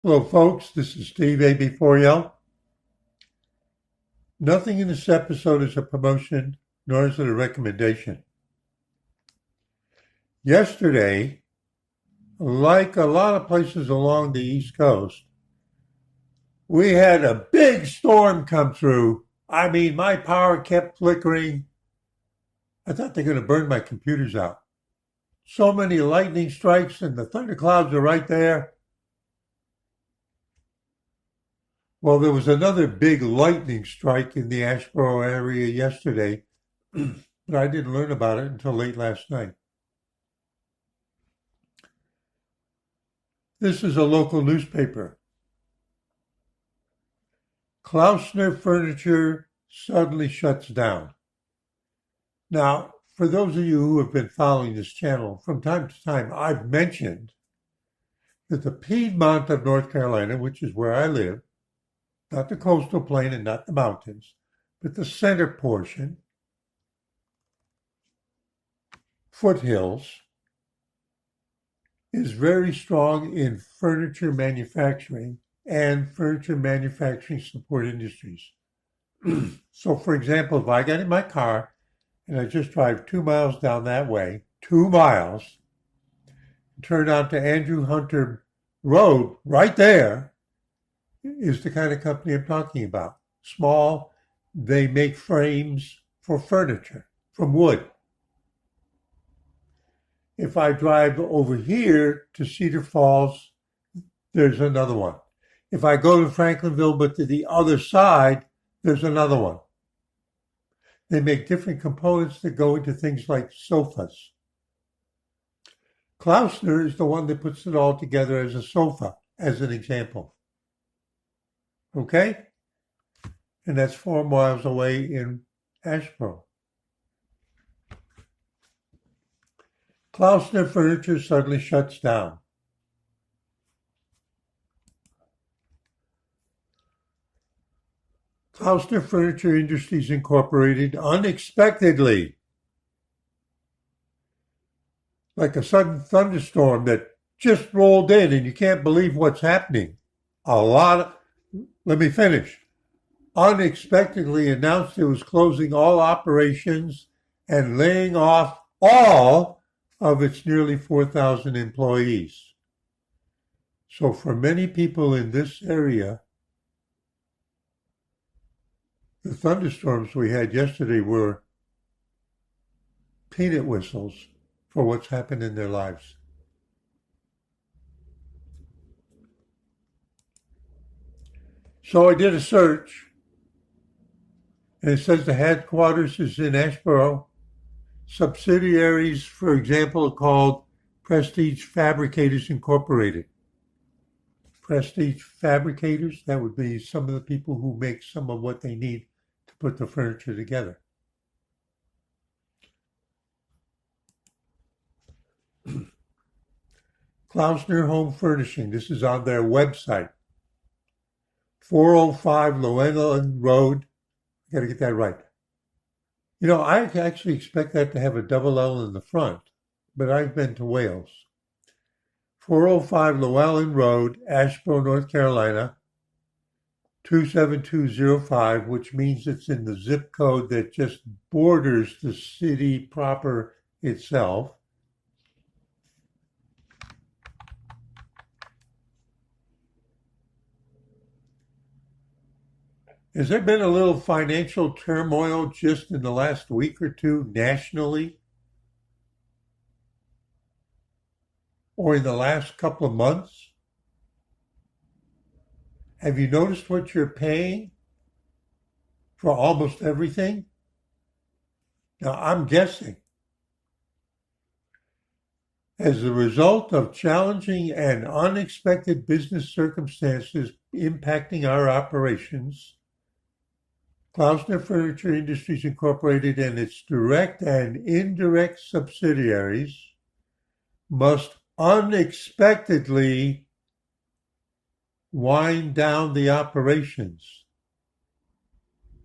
Hello, folks. This is Steve AB4L. Nothing in this episode is a promotion, nor is it a recommendation. Yesterday, like a lot of places along the East Coast, we had a big storm come through. I mean, my power kept flickering. I thought they're going to burn my computers out. So many lightning strikes, and the thunderclouds are right there. Well, there was another big lightning strike in the Asheboro area yesterday, but I didn't learn about it until late last night. This is a local newspaper. Klaussner Furniture suddenly shuts down. Now, for those of you who have been following this channel, from time to time, I've mentioned that the Piedmont of North Carolina, which is where I live, not the coastal plain and not the mountains, but the center portion, foothills, is very strong in furniture manufacturing and furniture manufacturing support industries. So, for example, if I got in my car and I just drive 2 miles down that way, 2 miles, turn onto Andrew Hunter Road, right there, is the kind of company I'm talking about. Small, they make frames for furniture from wood. If I drive over here to Cedar Falls, there's another one. If I go to Franklinville, but to the other side, there's another one. They make different components that go into things like sofas. Klaussner is the one that puts it all together as a sofa, as an example. Okay? And that's 4 miles away in Asheboro. Klaussner Furniture suddenly shuts down. Klaussner Furniture Industries Incorporated unexpectedly, like a sudden thunderstorm that just rolled in and you can't believe what's happening. Let me finish. Unexpectedly announced it was closing all operations and laying off all of its nearly 4,000 employees. So for many people in this area, the thunderstorms we had yesterday were peanut whistles for what's happened in their lives. So I did a search, and it says the headquarters is in Asheboro. Subsidiaries, for example, are called Prestige Fabricators Incorporated. Prestige Fabricators, that would be some of the people who make some of what they need to put the furniture together. Klaussner Home Furnishing, this is on their website. 405 Llewellyn Road. I got to get that right. You know, I actually expect that to have a double L in the front, but I've been to Wales. 405 Llewellyn Road, Asheboro, North Carolina, 27205, which means it's in the zip code that just borders the city proper itself. Has there been a little financial turmoil just in the last week or two nationally? Or in the last couple of months? Have you noticed what you're paying for almost everything? Now, I'm guessing. As a result of challenging and unexpected business circumstances impacting our operations, Klaussner Furniture Industries Incorporated and its direct and indirect subsidiaries must unexpectedly wind down the operations.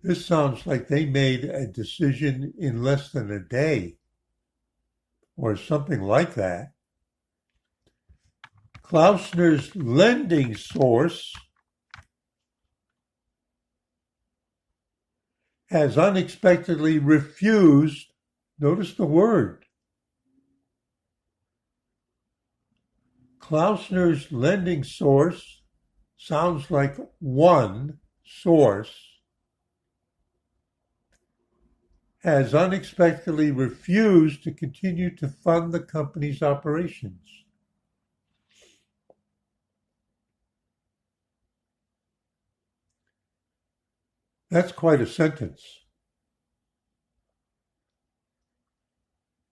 This sounds like they made a decision in less than a day or something like that. Klaussner's lending source has unexpectedly refused, notice the word, Klaussner's lending source sounds like one source, has unexpectedly refused to continue to fund the company's operations. That's quite a sentence.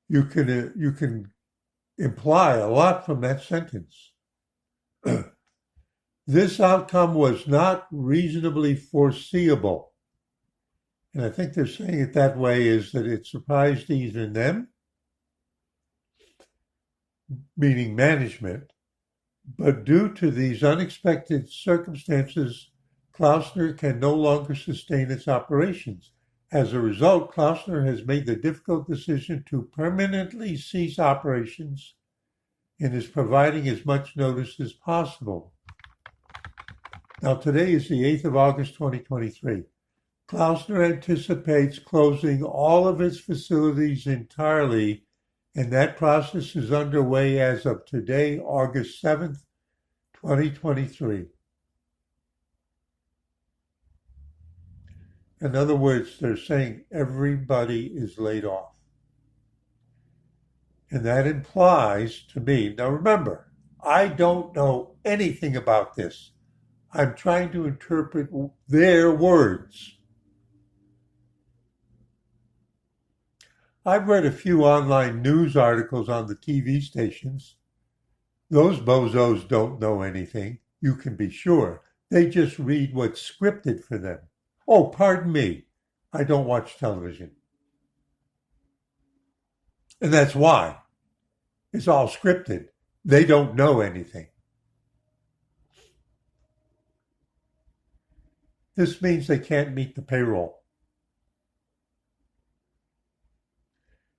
You can imply a lot from that sentence. This outcome was not reasonably foreseeable. And I think they're saying it that way is that it surprised even them, meaning management, but due to these unexpected circumstances, Klaussner can no longer sustain its operations. As a result, Klaussner has made the difficult decision to permanently cease operations and is providing as much notice as possible. Now, today is the 8th of August, 2023. Klaussner anticipates closing all of its facilities entirely, and that process is underway as of today, August 7th, 2023. In other words, they're saying everybody is laid off. And that implies to me, now remember, I don't know anything about this. I'm trying to interpret their words. I've read a few online news articles on the TV stations. Those bozos don't know anything, you can be sure. They just read what's scripted for them. Oh, pardon me, I don't watch television. And that's why. It's all scripted. They don't know anything. This means they can't meet the payroll.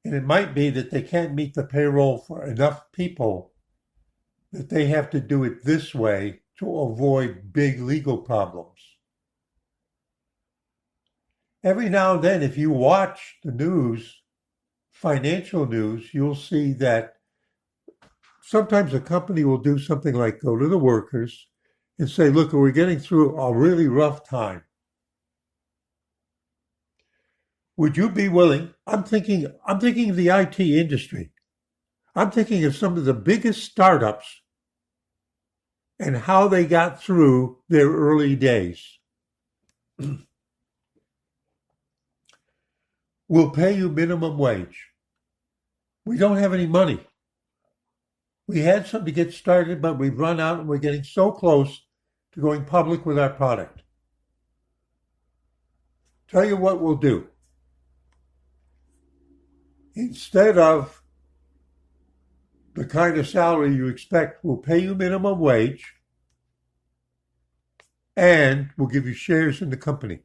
And it might be that they can't meet the payroll for enough people that they have to do it this way to avoid big legal problems. Every now and then, if you watch the news, financial news, you'll see that sometimes a company will do something like go to the workers and say, look, we're getting through a really rough time. Would you be willing? I'm thinking of the IT industry. I'm thinking of some of the biggest startups and how they got through their early days. We'll pay you minimum wage. We don't have any money. We had some to get started, but we've run out and we're getting so close to going public with our product. Tell you what we'll do. Instead of the kind of salary you expect, we'll pay you minimum wage and we'll give you shares in the company.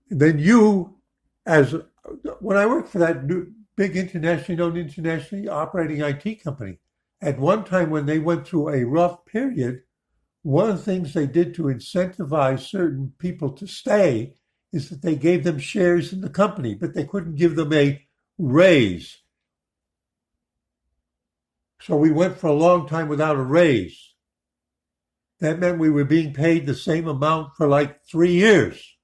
And then you, when I worked for that big internationally known, internationally operating IT company, at one time when they went through a rough period, one of the things they did to incentivize certain people to stay is that they gave them shares in the company, but they couldn't give them a raise. So we went for a long time without a raise. That meant we were being paid the same amount for like 3 years.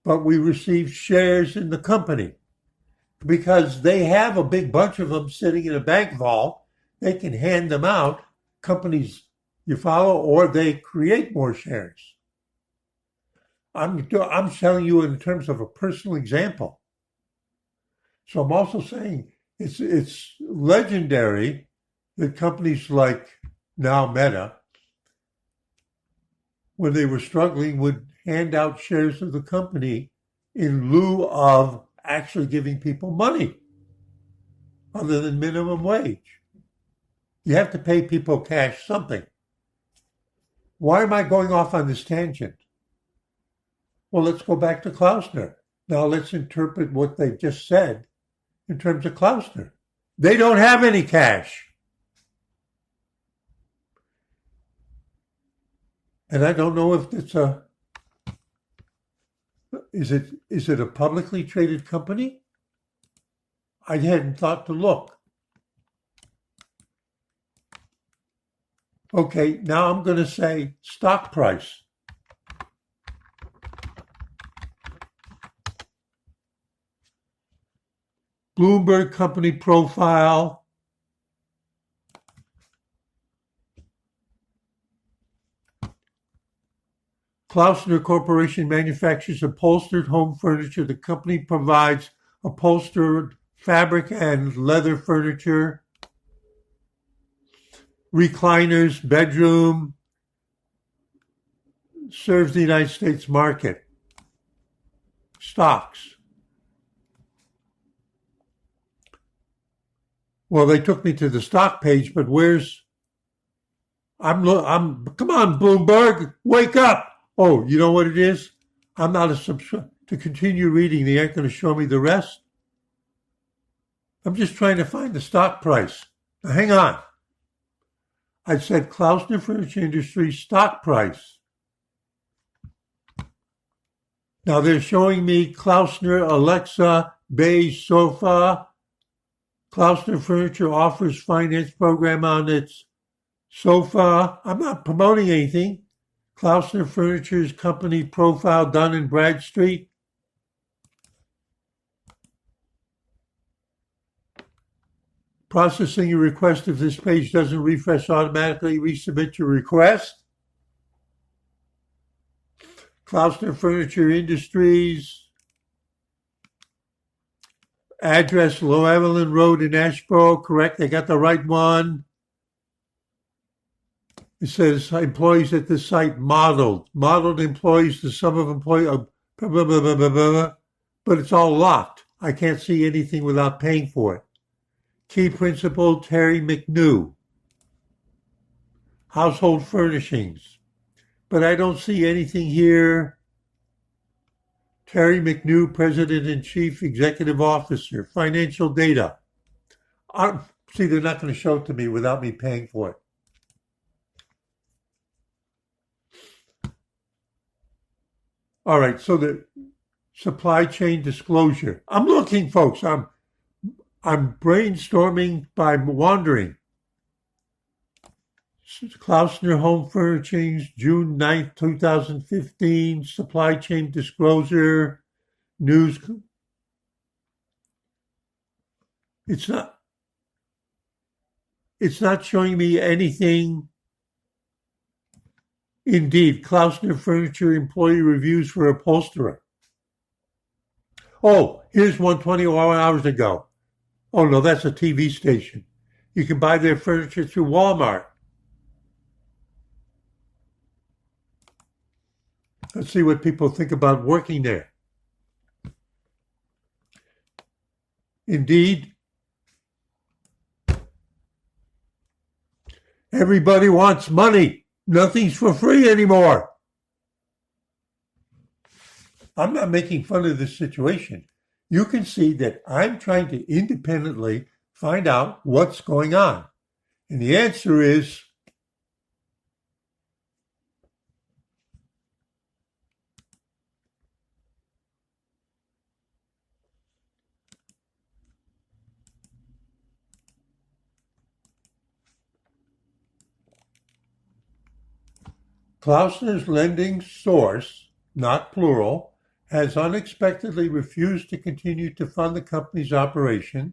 But we received shares in the company because they have a big bunch of them sitting in a bank vault. They can hand them out, companies you follow, or they create more shares. I'm telling you in terms of a personal example. So I'm also saying it's legendary that companies like now Meta, when they were struggling, would hand out shares of the company in lieu of actually giving people money other than minimum wage. You have to pay people cash something. Why am I going off on this tangent? Well, let's go back to Klaussner. Now let's interpret what they've just said in terms of Klaussner. They don't have any cash. And I don't know if it's is it a publicly traded company? I hadn't thought to look. Okay, now I'm going to say stock price. Bloomberg company profile. Klaussner Corporation manufactures upholstered home furniture. The company provides upholstered fabric and leather furniture, recliners, bedroom, serves the United States market. Stocks. Well, they took me to the stock page, but where's... come on, Bloomberg, wake up. Oh, you know what it is? I'm not a subscriber. To continue reading, they aren't going to show me the rest. I'm just trying to find the stock price. Now, hang on. I said Klaussner Furniture Industries stock price. Now they're showing me Klaussner Alexa beige sofa. Klaussner Furniture offers finance program on its sofa. I'm not promoting anything. Klaussner Furniture's company profile done in Bradstreet. Processing your request. If this page doesn't refresh automatically, resubmit your request. Klaussner Furniture Industries. Address Low Evelyn Road in Asheboro. Correct, I got the right one. It says employees at the site modeled. Modeled employees, the sum of employees, but it's all locked. I can't see anything without paying for it. Key principal, Terry McNew. Household furnishings. But I don't see anything here. Terry McNew, President and Chief Executive Officer. Financial data. See, they're not going to show it to me without me paying for it. All right, so the supply chain disclosure. I'm looking, folks. I'm brainstorming by wandering. Klaussner Home Furnishings, June 9th, 2015. Supply chain disclosure. News. It's not showing me anything. Indeed, Klaussner Furniture employee reviews for upholsterer. Oh, here's one 21 hours ago. Oh, no, that's a TV station. You can buy their furniture through Walmart. Let's see what people think about working there. Indeed, everybody wants money. Nothing's for free anymore. I'm not making fun of this situation. You can see that I'm trying to independently find out what's going on. And the answer is Klaussner's lending source, not plural, has unexpectedly refused to continue to fund the company's operation.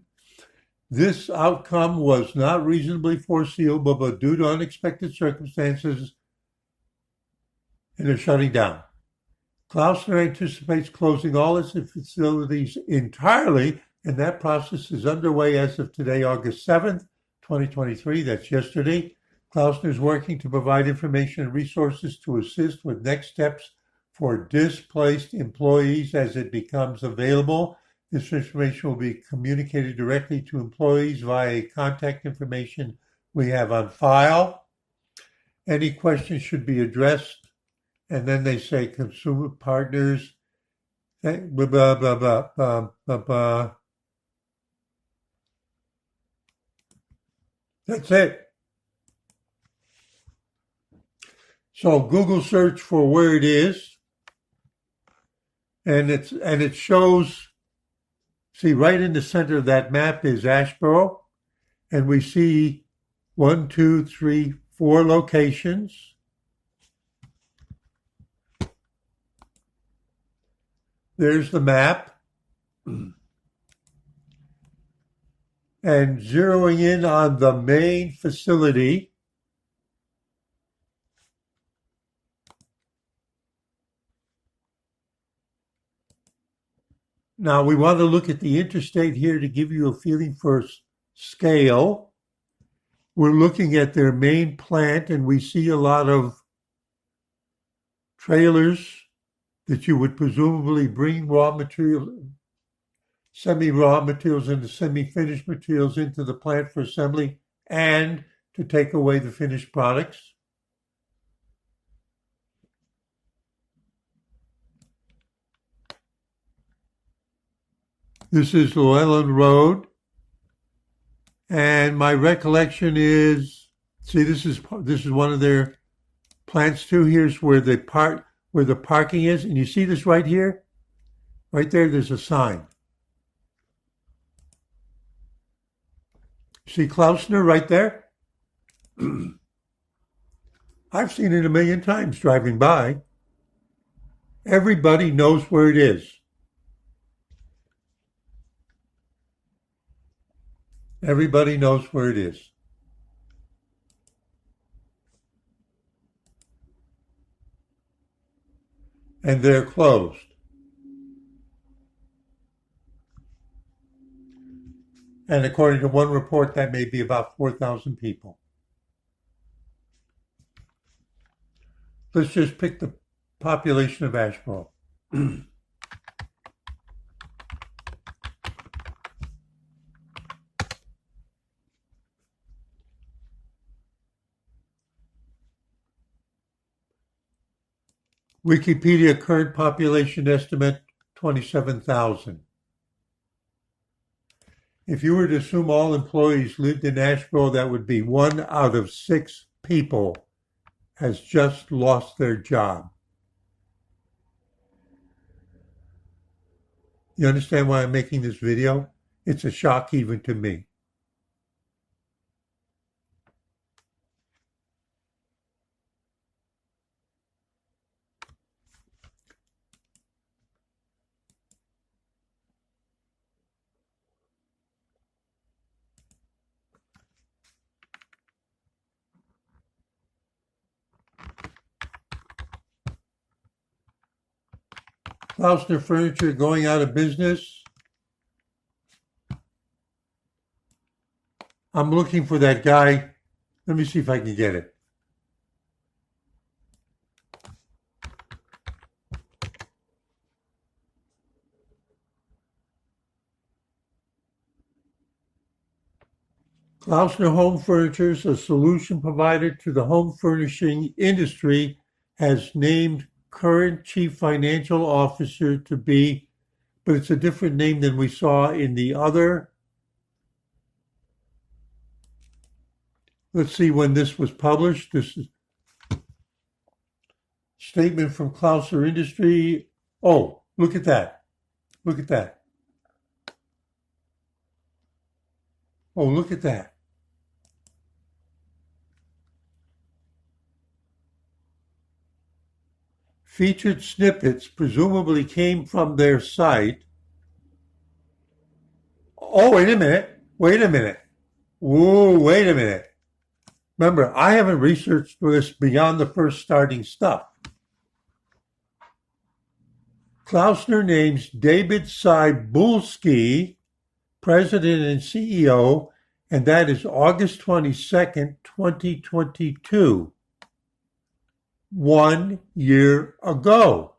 This outcome was not reasonably foreseeable, but due to unexpected circumstances, and they're shutting down. Klaussner anticipates closing all its facilities entirely, and that process is underway as of today, August 7th, 2023. That's yesterday. Klaussner is working to provide information and resources to assist with next steps for displaced employees as it becomes available. This information will be communicated directly to employees via contact information we have on file. Any questions should be addressed. And then they say consumer partners. Blah, blah, blah, blah, blah, blah, blah. That's it. So Google search for where it is, and it shows. See, right in the center of that map is Asheboro, and we see 1, 2, 3, 4 locations. There's the map. And zeroing in on the main facility, now we want to look at the interstate here to give you a feeling for scale. We're looking at their main plant, and we see a lot of trailers that you would presumably bring raw material, semi-raw materials and the semi-finished materials into the plant for assembly and to take away the finished products. This is Llewellyn Road, and my recollection is, see, this is one of their plants too. Here's where the parking is, and you see this right here, right there. There's a sign. See Klaussner right there? I've seen it a million times driving by. Everybody knows where it is. Everybody knows where it is. And they're closed. And according to one report, that may be about 4,000 people. Let's just pick the population of Asheboro. Wikipedia current population estimate, 27,000. If you were to assume all employees lived in Asheboro, that would be 1 out of 6 people has just lost their job. You understand why I'm making this video? It's a shock even to me. Klaussner Furniture going out of business. I'm looking for that guy. Let me see if I can get it. Klaussner Home Furniture, a solution provider to the home furnishing industry, has named current chief financial officer to be, but it's a different name than we saw in the other. Let's see when this was published. This is statement from Klaussner Industry. Oh, look at that. Look at that. Oh, look at that. Featured snippets presumably came from their site. Oh, wait a minute. Wait a minute. Whoa, wait a minute. Remember, I haven't researched this beyond the first starting stuff. Klaussner names David Cybulski, President and CEO, and that is August 22nd, 2022. 1 year ago.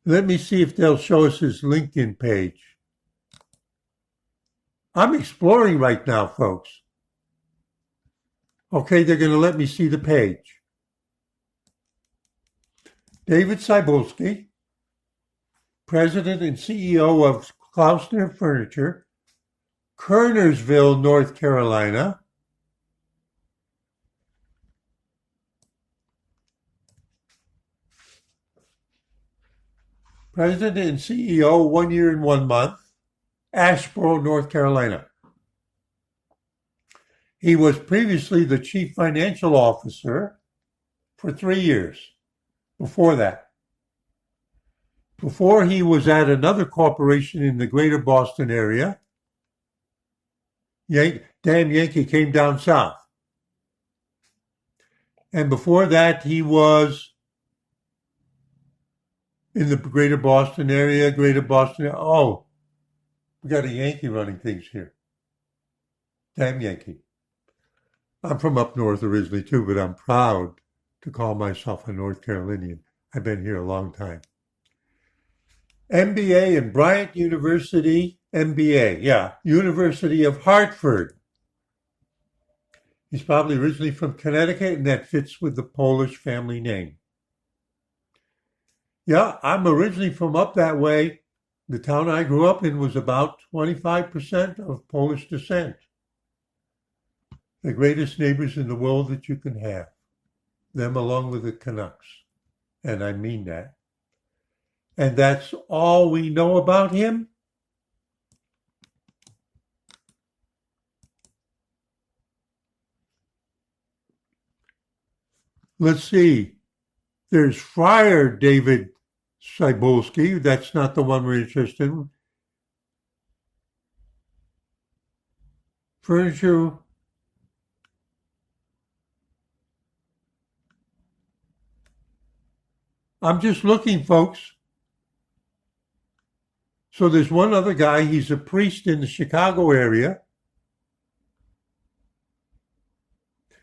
Let me see if they'll show us his LinkedIn page. I'm exploring right now, folks. Okay, they're going to let me see the page. David Cybulski, President and CEO of Klaussner Furniture, Kernersville, North Carolina. President and CEO, 1 year and 1 month, Asheboro, North Carolina. He was previously the chief financial officer for 3 years before that. Before he was at another corporation in the greater Boston area. Damn Yankee came down south. And before that, he was in the greater Boston area, Oh, we got a Yankee running things here. Damn Yankee. I'm from up north originally too, but I'm proud to call myself a North Carolinian. I've been here a long time. MBA in Bryant University, University of Hartford. He's probably originally from Connecticut, and that fits with the Polish family name. Yeah, I'm originally from up that way. The town I grew up in was about 25% of Polish descent. The greatest neighbors in the world that you can have. Them along with the Canucks. And I mean that. And that's all we know about him? Let's see. There's Friar David Cybulski. That's not the one we're interested in. Furniture. I'm just looking, folks. So there's one other guy. He's a priest in the Chicago area.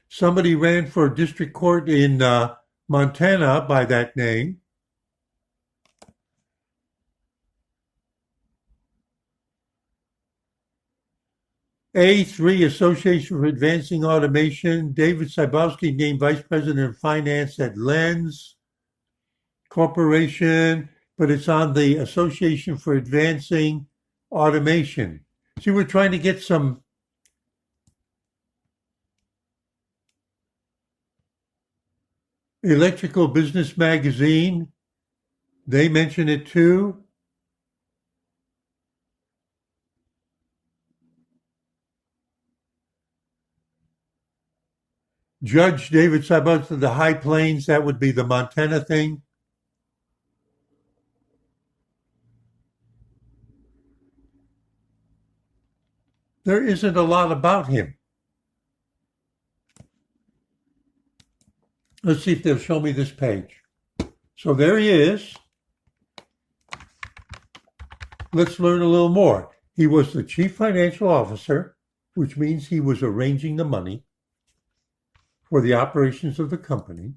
Somebody ran for district court in Montana by that name. A3 Association for Advancing Automation. David Cybulski named Vice President of Finance at Lens Corporation, but it's on the Association for Advancing Automation. See, we're trying to get some Electrical Business Magazine. They mention it too. Judge David Cybulski of the High Plains, that would be the Montana thing. There isn't a lot about him. Let's see if they'll show me this page. So there he is. Let's learn a little more. He was the chief financial officer, which means he was arranging the money for the operations of the company.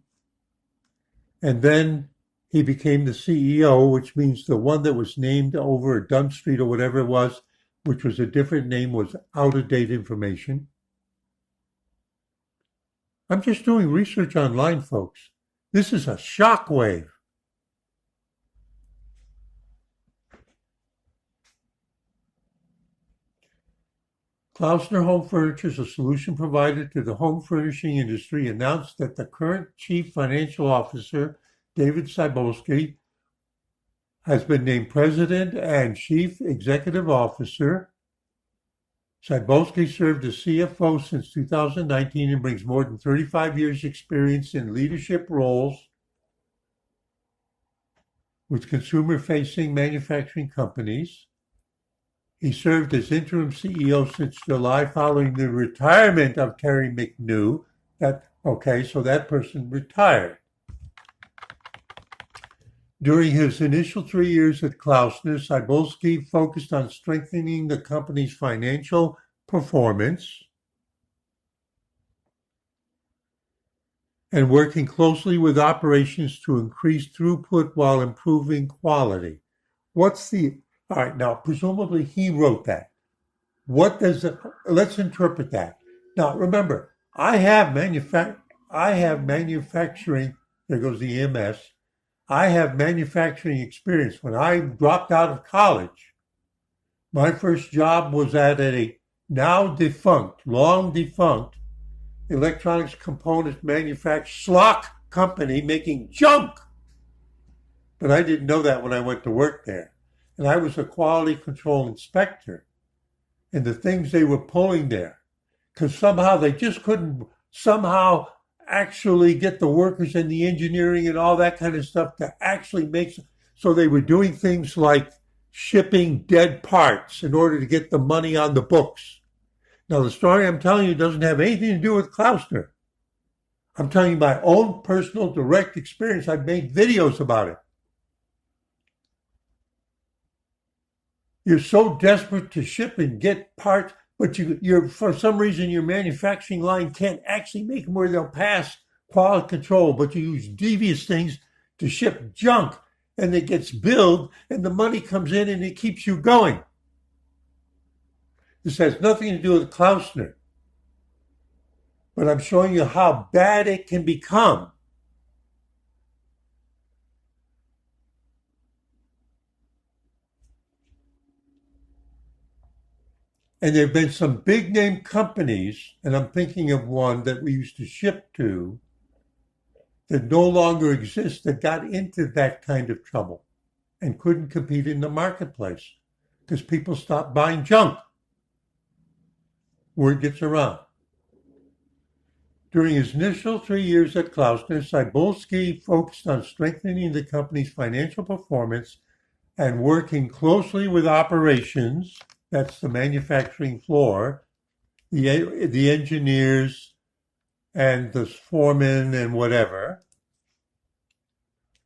And then he became the CEO, which means the one that was named over at Dunn Street or whatever it was, which was a different name, was out-of-date information. I'm just doing research online, folks. This is a shockwave. Klaussner Home Furniture, a solution provider to the home furnishing industry, announced that the current chief financial officer, David Cybulski, has been named president and chief executive officer. Cybulski served as CFO since 2019 and brings more than 35 years' experience in leadership roles with consumer-facing manufacturing companies. He served as interim CEO since July following the retirement of Terry McNew. So that person retired. During his initial 3 years at Klaussner, Cybulski focused on strengthening the company's financial performance and working closely with operations to increase throughput while improving quality. All right, now, presumably he wrote that. Let's interpret that. Now, remember, I have manufacturing, there goes the EMS, I have manufacturing experience. When I dropped out of college, My first job was at a now defunct, long defunct, electronics components manufacturer schlock company making junk. But I didn't know that when I went to work there. And I was a quality control inspector. And the things they were pulling there, because somehow they just couldn't somehow actually get the workers and the engineering and all that kind of stuff to actually make. So they were doing things like shipping dead parts in order to get the money on the books. Now, the story I'm telling you doesn't have anything to do with Klaussner. I'm telling you my own personal direct experience. I've made videos about it. You're so desperate to ship and get parts, but you're for some reason your manufacturing line can't actually make them where they'll pass quality control, but you use devious things to ship junk, and it gets billed, and the money comes in, and it keeps you going. This has nothing to do with Klaussner, but I'm showing you how bad it can become. And there have been some big name companies, and I'm thinking of one that we used to ship to, that no longer exist, that got into that kind of trouble and couldn't compete in the marketplace because people stopped buying junk. Word gets around. During his initial 3 years at Klaussner, Cybulski focused on strengthening the company's financial performance and working closely with operations, that's the manufacturing floor, the engineers and the foremen and whatever,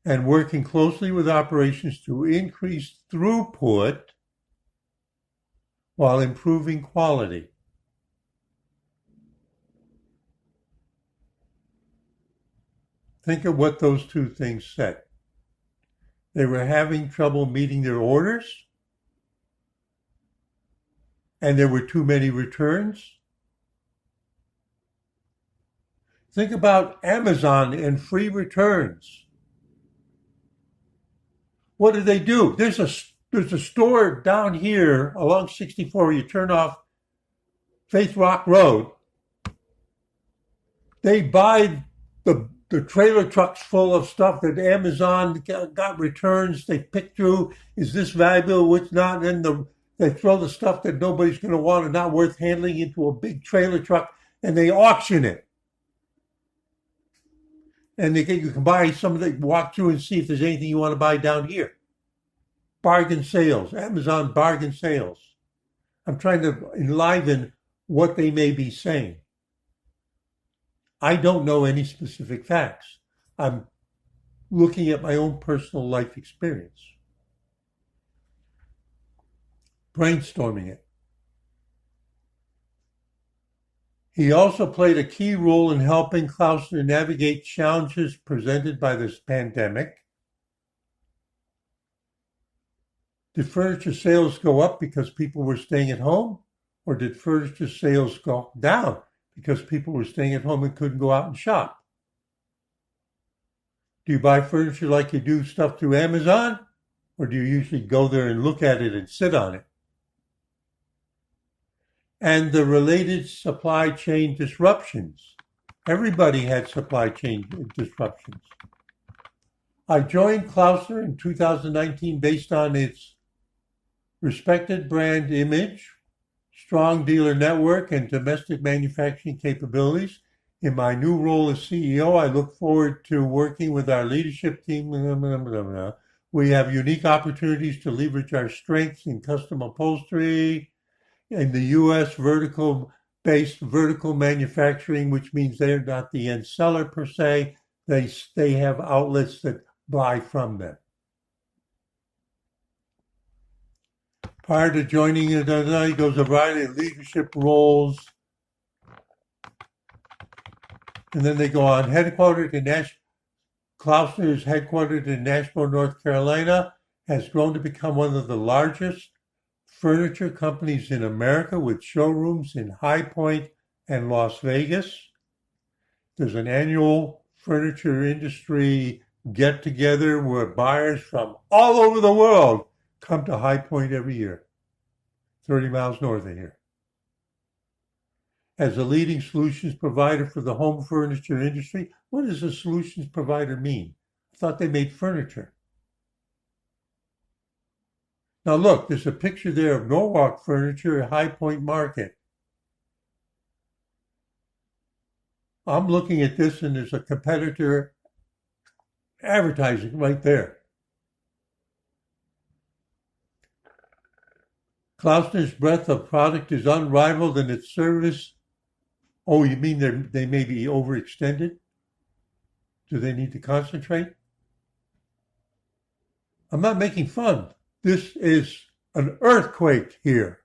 and working closely with operations to increase throughput while improving quality. Think of what those two things said. They were having trouble meeting their orders, and there were too many returns. Think about Amazon and free returns. What do? There's a store down here along 64. You turn off Faith Rock Road. They buy the trailer trucks full of stuff that Amazon got returns. They pick through, is this valuable, which not, and then they throw the stuff that nobody's going to want and not worth handling into a big trailer truck, and they auction it. And you can buy some of it, walk through and see if there's anything you want to buy down here. Bargain sales, Amazon bargain sales. I'm trying to enliven what they may be saying. I don't know any specific facts. I'm looking at my own personal life experience. Brainstorming it. He also played a key role in helping Klaussner navigate challenges presented by this pandemic. Did furniture sales go up because people were staying at home? Or did furniture sales go down because people were staying at home and couldn't go out and shop? Do you buy furniture like you do stuff through Amazon? Or do you usually go there and look at it and sit on it? And the related supply chain disruptions. Everybody had supply chain disruptions. I joined Klaussner in 2019 based on its respected brand image, strong dealer network, and domestic manufacturing capabilities. In my new role as CEO, I look forward to working with our leadership team. We have unique opportunities to leverage our strengths in custom upholstery, in the U.S. vertical-based vertical manufacturing, which means they're not the end seller per se. They have outlets that buy from them. Prior to joining, he goes a variety of leadership roles. And then they go on. Klaussner is headquartered in Asheboro, North Carolina, has grown to become one of the largest furniture companies in America with showrooms in High Point and Las Vegas. There's an annual furniture industry get-together where buyers from all over the world come to High Point every year. 30 miles north of here. As a leading solutions provider for the home furniture industry, what does a solutions provider mean? I thought they made furniture. Now look, there's a picture there of Norwalk Furniture at High Point Market. I'm looking at this and there's a competitor advertising right there. Klaussner's breadth of product is unrivaled in its service. Oh, you mean they may be overextended? Do they need to concentrate? I'm not making fun. This is an earthquake here.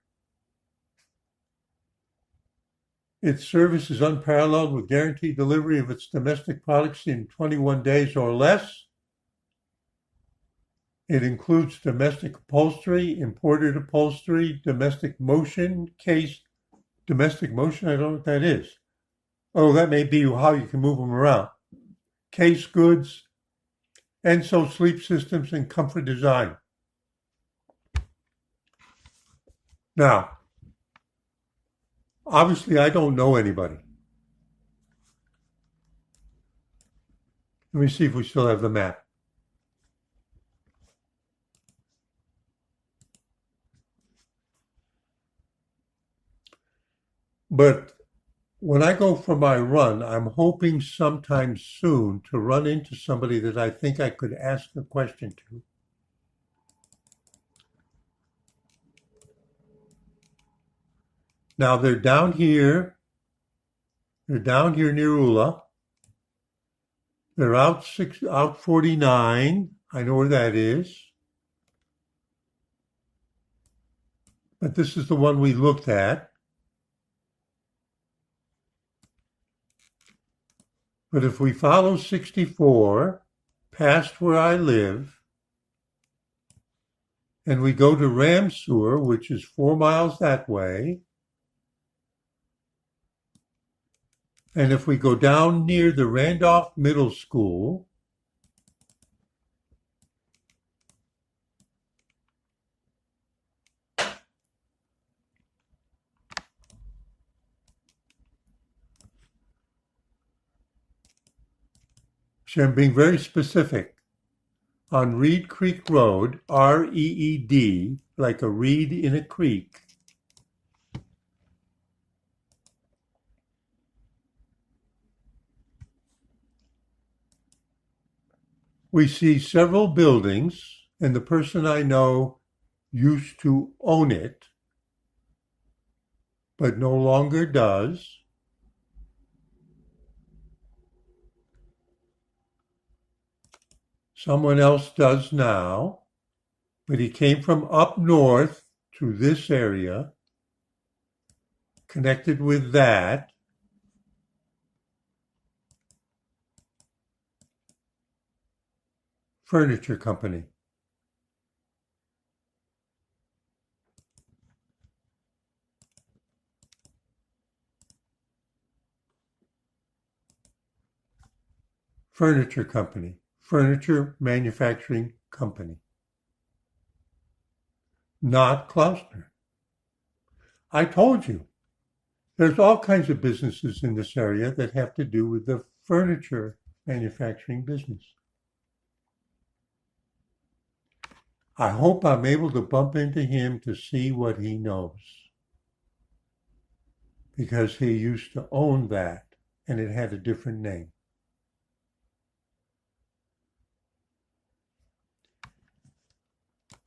Its service is unparalleled with guaranteed delivery of its domestic products in 21 days or less. It includes domestic upholstery, imported upholstery, domestic motion case. Domestic motion, I don't know what that is. Oh, that may be how you can move them around. Case goods, and so sleep systems and comfort design. Now, obviously, I don't know anybody. Let me see if we still have the map. But when I go for my run, I'm hoping sometime soon to run into somebody that I think I could ask a question to. Now they're down here. They're down here near Ula. They're out 49. I know where that is. But this is the one we looked at. But if we follow 64 past where I live, and we go to Ramseur, which is 4 miles that way, and if we go down near the Randolph Middle School, so I'm being very specific. On Reed Creek Road, R-E-E-D, like a reed in a creek, we see several buildings, and the person I know used to own it, but no longer does. Someone else does now, but he came from up north to this area, connected with that. Furniture company. Furniture company. Furniture manufacturing company. Not Klaussner. I told you, there's all kinds of businesses in this area that have to do with the furniture manufacturing business. I hope I'm able to bump into him to see what he knows, because he used to own that and it had a different name.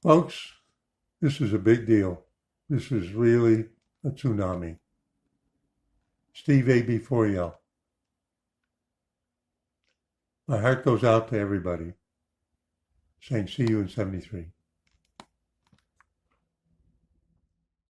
Folks, this is a big deal. This is really a tsunami. Steve A.B. Foriel. My heart goes out to everybody, saying see you in 73.